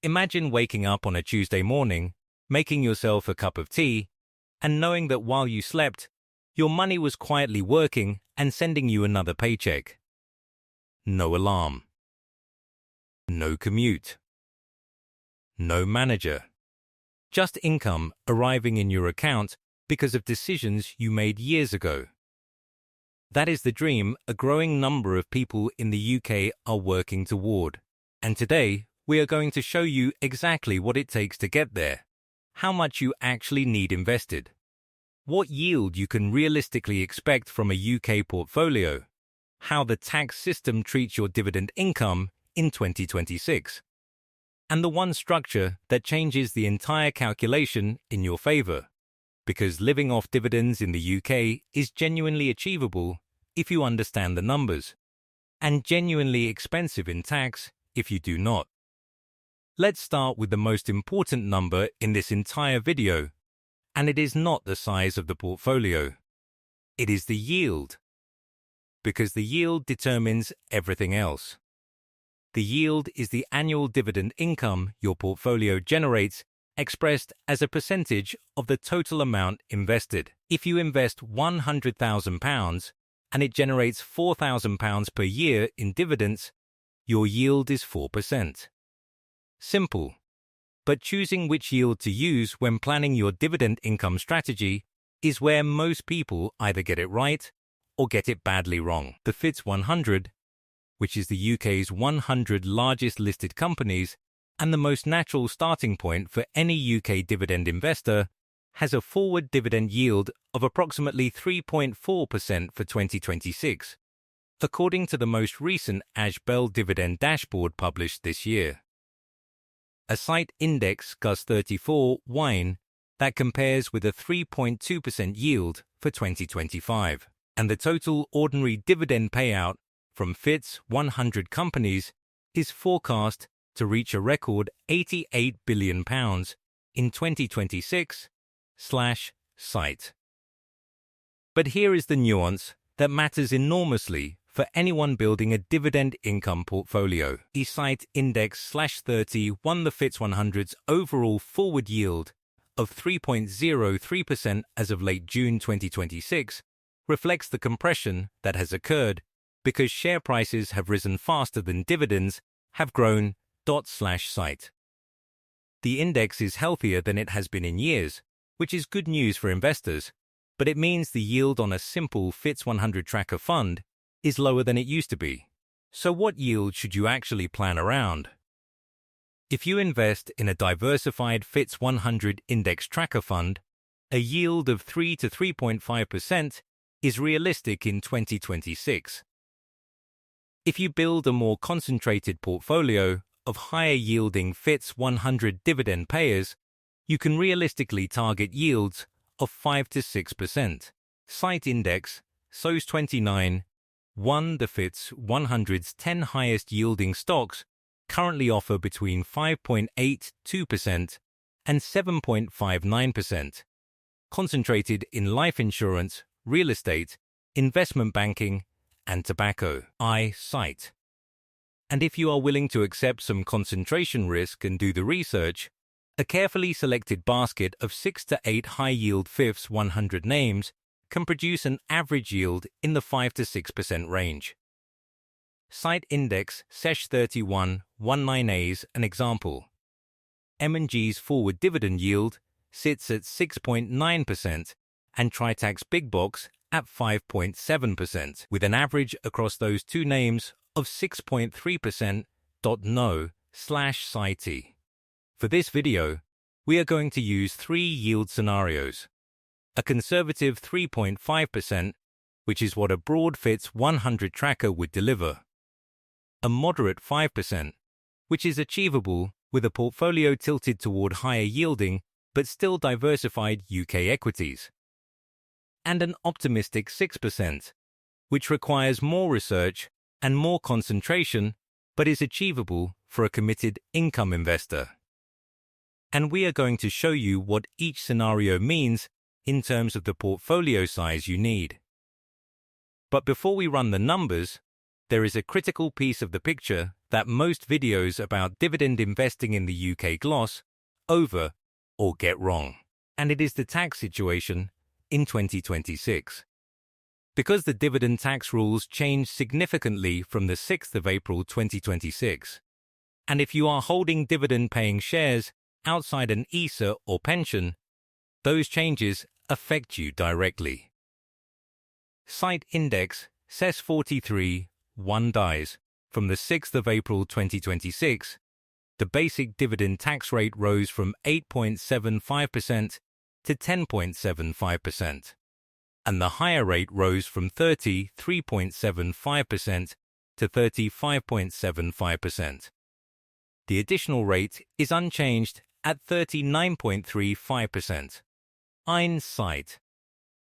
Imagine waking up on a Tuesday morning, making yourself a cup of tea, and knowing that while you slept, your money was quietly working and sending you another paycheck. No alarm. No commute. No manager. Just income arriving in your account because of decisions you made years ago. That is the dream a growing number of people in the UK are working toward. And today, we are going to show you exactly what it takes to get there, how much you actually need invested, what yield you can realistically expect from a UK portfolio, how the tax system treats your dividend income in 2026, and the one structure that changes the entire calculation in your favor, because living off dividends in the UK is genuinely achievable if you understand the numbers, and genuinely expensive in tax if you do not. Let's start with the most important number in this entire video, and it is not the size of the portfolio. It is the yield, because the yield determines everything else. The yield is the annual dividend income your portfolio generates, expressed as a percentage of the total amount invested. If you invest £100,000 and it generates £4,000 per year in dividends, your yield is 4%. Simple. But choosing which yield to use when planning your dividend income strategy is where most people either get it right or get it badly wrong. The FTSE 100, which is the UK's 100 largest listed companies and the most natural starting point for any UK dividend investor, has a forward dividend yield of approximately 3.4% for 2026, according to the most recent Bell dividend dashboard published this year. A site index GUS34 wine that compares with a 3.2% yield for 2025. And the total ordinary dividend payout from FTSE 100 companies is forecast to reach a record £88 billion in 2026/site. But here is the nuance that matters enormously for anyone building a dividend income portfolio. Site Index/30 won the FTSE 100's overall forward yield of 3.03% as of late June 2026, reflects the compression that has occurred because share prices have risen faster than dividends have grown. Site. The index is healthier than it has been in years, which is good news for investors, but it means the yield on a simple FTSE 100 tracker fund is lower than it used to be. So what yield should you actually plan around? If you invest in a diversified FTSE 100 index tracker fund, a yield of 3 to 3.5% is realistic in 2026. If you build a more concentrated portfolio of higher-yielding FTSE 100 dividend payers, you can realistically target yields of 5 to 6%. Site Index, SOS 29, the FTSE 100's 10 highest-yielding stocks currently offer between 5.82% and 7.59%, concentrated in life insurance, real estate, investment banking, and tobacco. Site. And if you are willing to accept some concentration risk and do the research, a carefully selected basket of 6 to 8 high-yield FTSE 100 names can produce an average yield in the 5 to 6% range. Site Index SESH 31 19A's an example. M&G's forward dividend yield sits at 6.9% and Tritax Big Box at 5.7%, with an average across those two names of 6.3%. No/Site. For this video, we are going to use 3 yield scenarios. A conservative 3.5%, which is what a broad FTSE 100 tracker would deliver. A moderate 5%, which is achievable with a portfolio tilted toward higher yielding but still diversified UK equities. And an optimistic 6%, which requires more research and more concentration but is achievable for a committed income investor. And we are going to show you what each scenario means in terms of the portfolio size you need. But before we run the numbers, there is a critical piece of the picture that most videos about dividend investing in the UK gloss over or get wrong, and it is the tax situation in 2026. Because the dividend tax rules changed significantly from the 6th of April 2026, and if you are holding dividend-paying shares outside an ISA or pension, those changes affect you directly. Site Index ftse 43 1 dies. From the 6th of April 2026, the basic dividend tax rate rose from 8.75% to 10.75%, and the higher rate rose from 33.75% to 35.75%. The additional rate is unchanged at 39.35%. Site.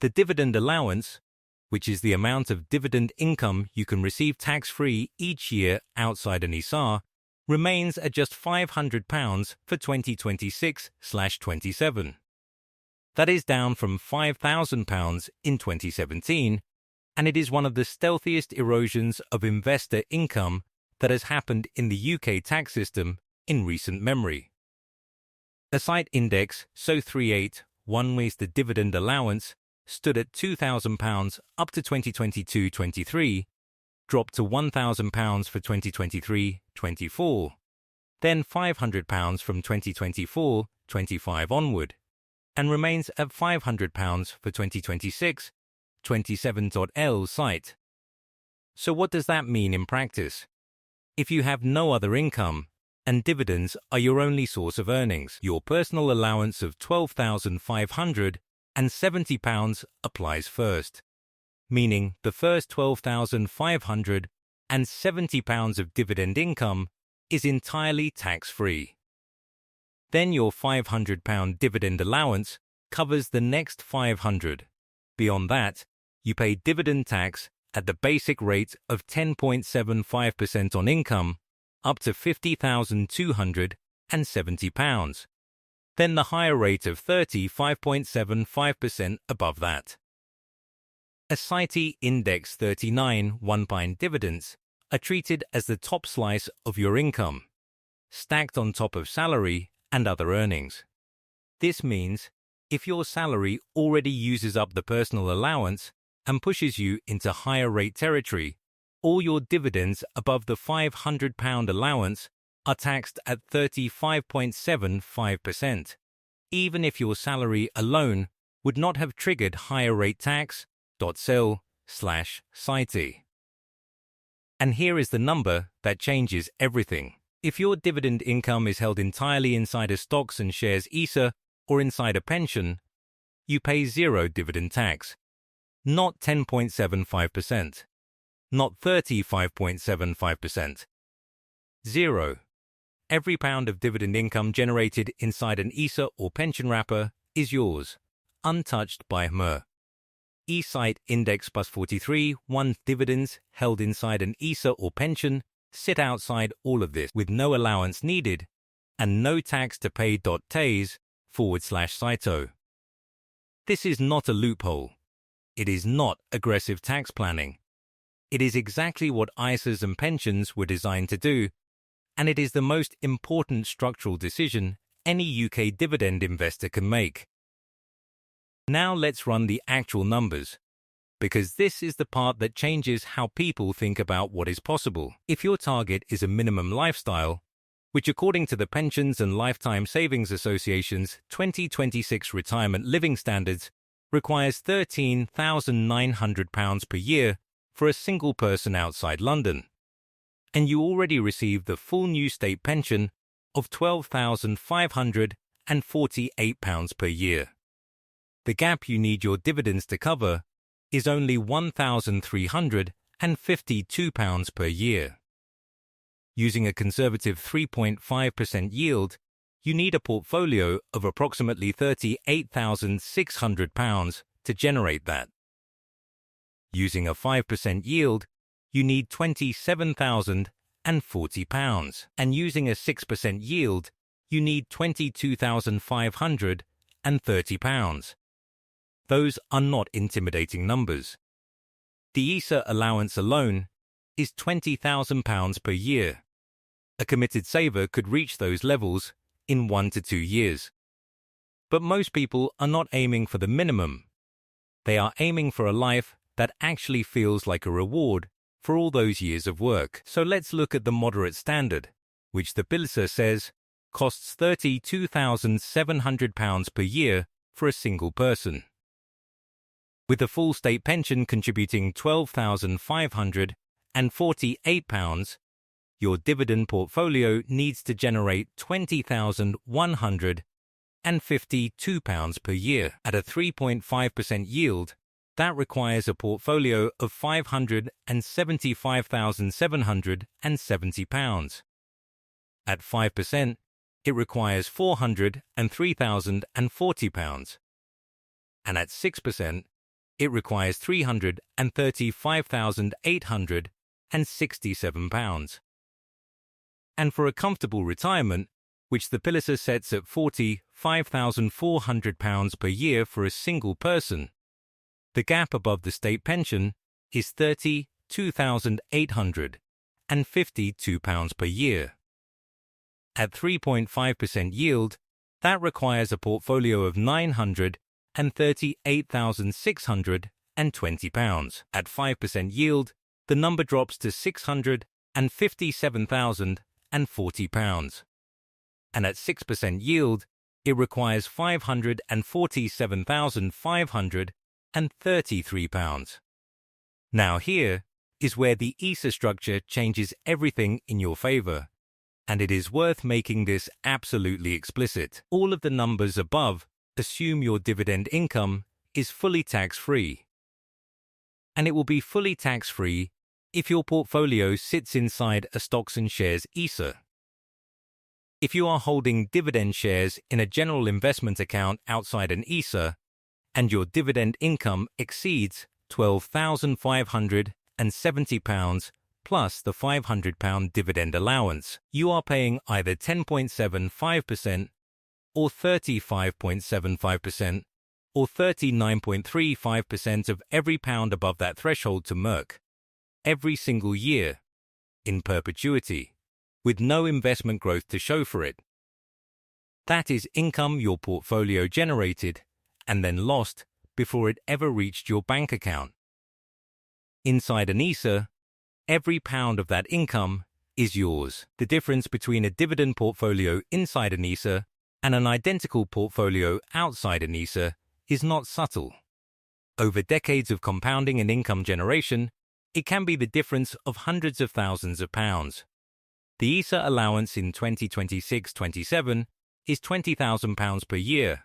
The dividend allowance, which is the amount of dividend income you can receive tax-free each year outside an ISA, remains at just £500 for 2026/27. That is down from £5,000 in 2017, and it is one of the stealthiest erosions of investor income that has happened in the UK tax system in recent memory. The site index ftse 38.1 with the dividend allowance stood at £2,000 up to 2022-23, dropped to £1,000 for 2023-24, then £500 from 2024-25 onward, and remains at £500 for 2026-27. Site. So what does that mean in practice? If you have no other income, and dividends are your only source of earnings, your personal allowance of £12,570 applies first, meaning the first £12,570 of dividend income is entirely tax-free. Then your £500 dividend allowance covers the next £500. Beyond that, you pay dividend tax at the basic rate of 10.75% on income up to £50,270, then the higher rate of 35.75% above that. A Site Index 39 one-pine dividends are treated as the top slice of your income, stacked on top of salary and other earnings. This means if your salary already uses up the personal allowance and pushes you into higher rate territory, all your dividends above the £500 allowance are taxed at 35.75%, even if your salary alone would not have triggered higher rate tax. Sell/Site. And here is the number that changes everything. If your dividend income is held entirely inside a stocks and shares ISA or inside a pension, you pay 0 dividend tax, not 10.75%, not 35.75%. 0. Every pound of dividend income generated inside an ISA or pension wrapper is yours, untouched by hmrc. Site Index plus 43 1 dividends held inside an ISA or pension sit outside all of this with no allowance needed and no tax to pay. /Sito. This is not a loophole. It is not aggressive tax planning. It is exactly what ISAs and pensions were designed to do, and it is the most important structural decision any UK dividend investor can make. Now let's run the actual numbers, because this is the part that changes how people think about what is possible. If your target is a minimum lifestyle, which according to the Pensions and Lifetime Savings Association's 2026 retirement living standards requires £13,900 per year for a single person outside London, and you already receive the full new state pension of £12,548 per year, the gap you need your dividends to cover is only £1,352 per year. Using a conservative 3.5% yield, you need a portfolio of approximately £38,600 to generate that. Using a 5% yield, you need £27,040, and using a 6% yield, you need £22,530. Those are not intimidating numbers. The ISA allowance alone is £20,000 per year. A committed saver could reach those levels in 1 to 2 years. But most people are not aiming for the minimum. They are aiming for a life that actually feels like a reward for all those years of work. So let's look at the moderate standard, which the ftse says costs £32,700 per year for a single person. With a full state pension contributing £12,548, your dividend portfolio needs to generate £20,152 per year. At a 3.5% yield, that requires a portfolio of £575,770. At 5%, it requires £403,040. And at 6%, it requires £335,867. And for a comfortable retirement, which the ftse sets at £45,400 per year for a single person, the gap above the state pension is £32,852 per year. At 3.5% yield, that requires a portfolio of £938,620. At 5% yield, the number drops to £657,040. And at 6% yield, it requires £547,533. Now here is where the ISA structure changes everything in your favor, and it is worth making this absolutely explicit. All of the numbers above assume your dividend income is fully tax-free. And it will be fully tax-free if your portfolio sits inside a stocks and shares ISA. If you are holding dividend shares in a general investment account outside an ISA, and your dividend income exceeds £12,570 plus the £500 dividend allowance, you are paying either 10.75% or 35.75% or 39.35% of every pound above that threshold to hmrc, every single year, in perpetuity, with no investment growth to show for it. That is income your portfolio generated and then lost before it ever reached your bank account. Inside an ISA, every pound of that income is yours. The difference between a dividend portfolio inside an ISA and an identical portfolio outside an ISA is not subtle. Over decades of compounding and income generation, it can be the difference of hundreds of thousands of pounds. The ISA allowance in 2026-27 is £20,000 per year,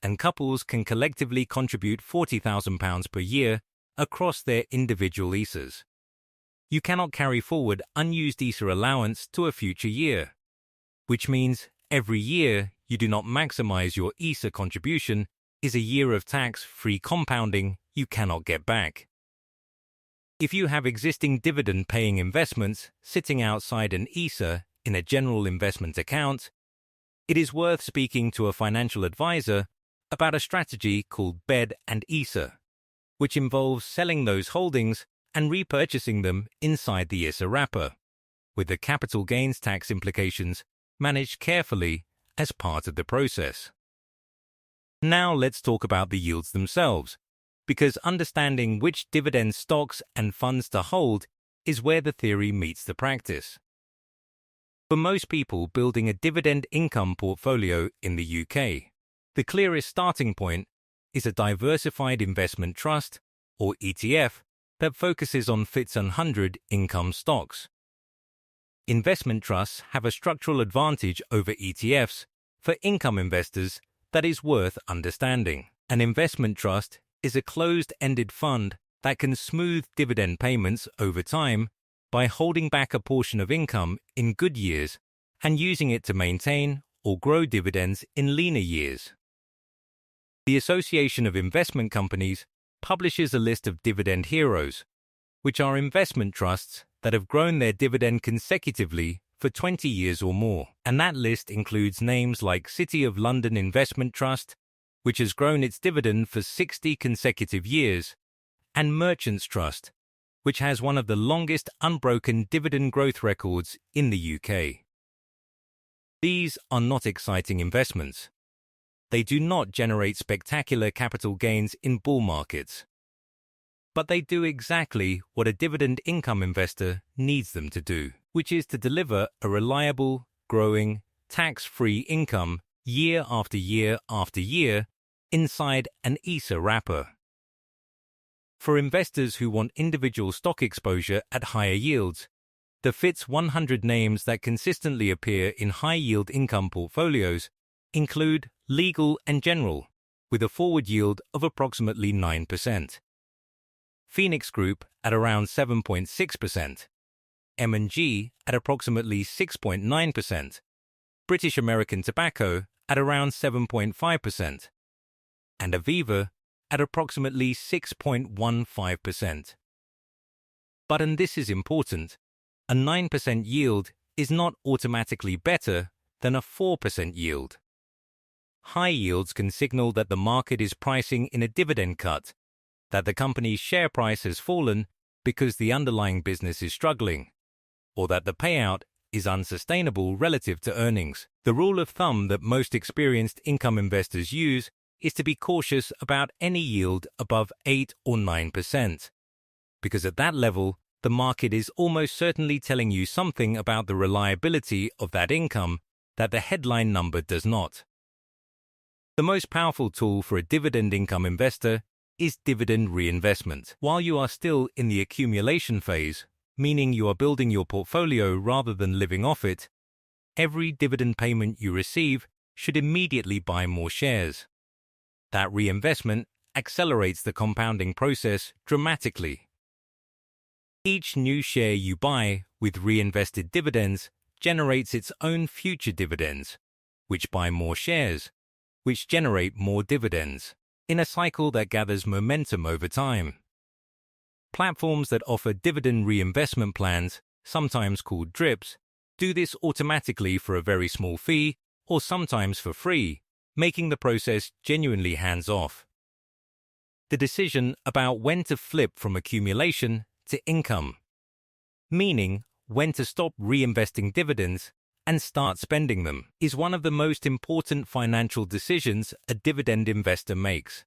and couples can collectively contribute £40,000 per year across their individual ISAs. You cannot carry forward unused ISA allowance to a future year, which means every year you do not maximize your ISA contribution is a year of tax-free compounding you cannot get back. If you have existing dividend-paying investments sitting outside an ISA in a general investment account, it is worth speaking to a financial advisor about a strategy called BED and ISA, which involves selling those holdings and repurchasing them inside the ISA wrapper, with the capital gains tax implications managed carefully as part of the process. Now let's talk about the yields themselves, because understanding which dividend stocks and funds to hold is where the theory meets the practice. For most people building a dividend income portfolio in the UK, the clearest starting point is a diversified investment trust, or ETF, that focuses on FTSE 100 income stocks. Investment trusts have a structural advantage over ETFs for income investors that is worth understanding. An investment trust is a closed-ended fund that can smooth dividend payments over time by holding back a portion of income in good years and using it to maintain or grow dividends in leaner years. The Association of Investment Companies publishes a list of dividend heroes, which are investment trusts that have grown their dividend consecutively for 20 years or more. And that list includes names like City of London Investment Trust, which has grown its dividend for 60 consecutive years, and Merchants Trust, which has one of the longest unbroken dividend growth records in the UK. These are not exciting investments. They do not generate spectacular capital gains in bull markets. But they do exactly what a dividend income investor needs them to do, which is to deliver a reliable, growing, tax-free income year after year after year inside an hmrc wrapper. For investors who want individual stock exposure at higher yields, the ftse 100 names that consistently appear in high-yield income portfolios include Legal & General, with a forward yield of approximately 9%, Phoenix Group at around 7.6%, M&G at approximately 6.9%, British American Tobacco at around 7.5%, and Aviva at approximately 6.15%. But, and this is important, a 9% yield is not automatically better than a 4% yield. High yields can signal that the market is pricing in a dividend cut, that the company's share price has fallen because the underlying business is struggling, or that the payout is unsustainable relative to earnings. The rule of thumb that most experienced income investors use is to be cautious about any yield above 8 or 9%, because at that level, the market is almost certainly telling you something about the reliability of that income that the headline number does not. The most powerful tool for a dividend income investor is dividend reinvestment. While you are still in the accumulation phase, meaning you are building your portfolio rather than living off it, every dividend payment you receive should immediately buy more shares. That reinvestment accelerates the compounding process dramatically. Each new share you buy with reinvested dividends generates its own future dividends, which buy more shares, which generate more dividends, in a cycle that gathers momentum over time. Platforms that offer dividend reinvestment plans, sometimes called DRIPs, do this automatically for a very small fee or sometimes for free, making the process genuinely hands-off. The decision about when to flip from accumulation to income, meaning when to stop reinvesting dividends and start spending them, is one of the most important financial decisions a dividend investor makes.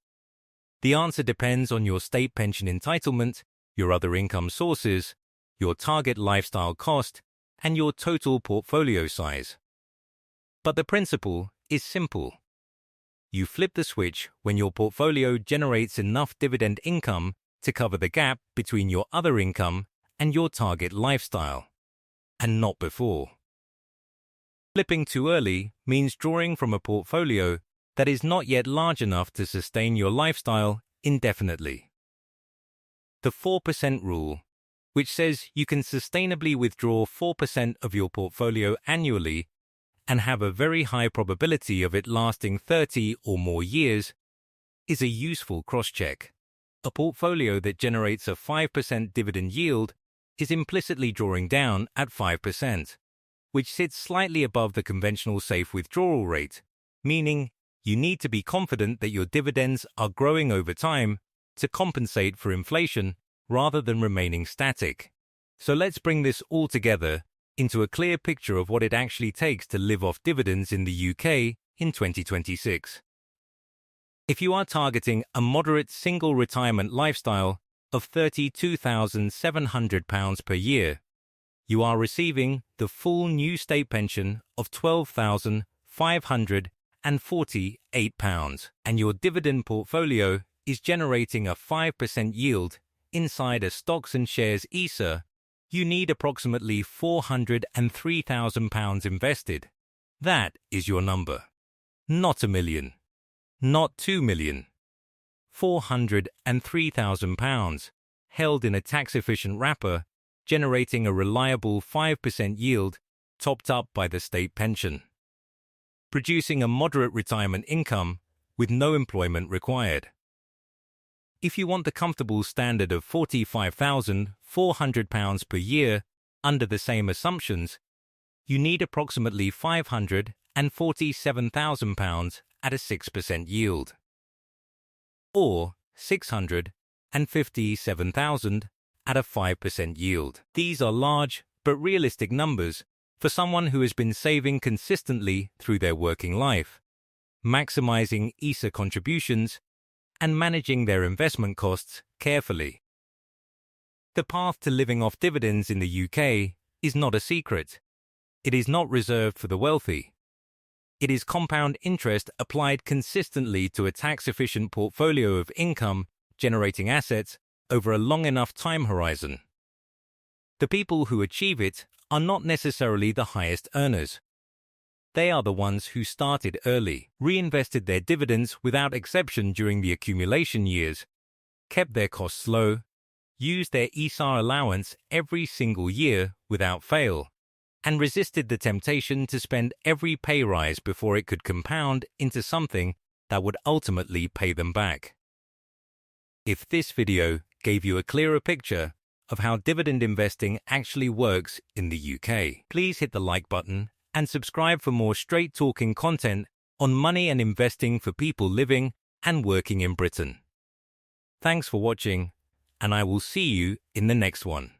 The answer depends on your state pension entitlement, your other income sources, your target lifestyle cost, and your total portfolio size. But the principle is simple. You flip the switch when your portfolio generates enough dividend income to cover the gap between your other income and your target lifestyle, and not before. Flipping too early means drawing from a portfolio that is not yet large enough to sustain your lifestyle indefinitely. The 4% rule, which says you can sustainably withdraw 4% of your portfolio annually and have a very high probability of it lasting 30 or more years, is a useful cross-check. A portfolio that generates a 5% dividend yield is implicitly drawing down at 5%, which sits slightly above the conventional safe withdrawal rate, meaning you need to be confident that your dividends are growing over time to compensate for inflation rather than remaining static. So let's bring this all together into a clear picture of what it actually takes to live off dividends in the UK in 2026. If you are targeting a moderate single retirement lifestyle of £32,700 per year, you are receiving the full new state pension of £12,548, and your dividend portfolio is generating a 5% yield inside a stocks and shares hmrc. You need approximately £403,000 invested. That is your number. Not £1 million. Not £2 million. £403,000, held in a tax-efficient wrapper, generating a reliable 5% yield topped up by the state pension, producing a moderate retirement income with no employment required. If you want the comfortable standard of £45,400 per year under the same assumptions, you need approximately £547,000 at a 6% yield, or £657,000 at a 5% yield. These are large but realistic numbers for someone who has been saving consistently through their working life, maximizing ISA contributions, and managing their investment costs carefully. The path to living off dividends in the UK is not a secret. It is not reserved for the wealthy. It is compound interest applied consistently to a tax-efficient portfolio of income-generating assets over a long enough time horizon. The people who achieve it are not necessarily the highest earners. They are the ones who started early, reinvested their dividends without exception during the accumulation years, kept their costs low, used their ISA allowance every single year without fail, and resisted the temptation to spend every pay rise before it could compound into something that would ultimately pay them back. If this video gave you a clearer picture of how dividend investing actually works in the UK, please hit the like button and subscribe for more straight-talking content on money and investing for people living and working in Britain. Thanks for watching, and I will see you in the next one.